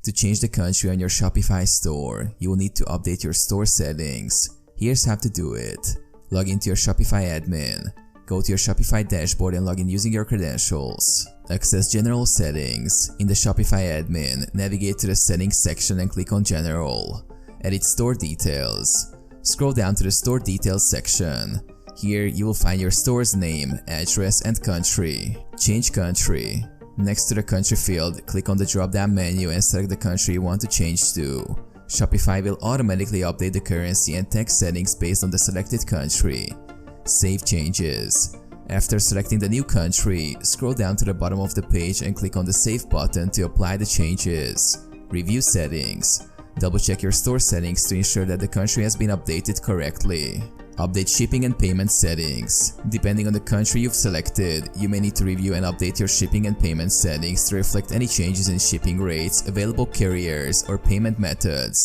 To change the country on your Shopify store, you will need to update your store settings. Here's how to do it. Log into your Shopify admin. Go to your Shopify dashboard and log in using your credentials. Access General Settings. In the Shopify admin, navigate to the Settings section and click on General. Edit Store Details. Scroll down to the Store Details section. Here, you will find your store's name, address, and country. Change country. Next to the country field, click on the drop-down menu and select the country you want to change to. Shopify will automatically update the currency and tax settings based on the selected country. Save changes. After selecting the new country, scroll down to the bottom of the page and click on the Save button to apply the changes. Review settings. Double-check your store settings to ensure that the country has been updated correctly. Update shipping and payment settings. Depending on the country you've selected, you may need to review and update your shipping and payment settings to reflect any changes in shipping rates, available carriers, or payment methods.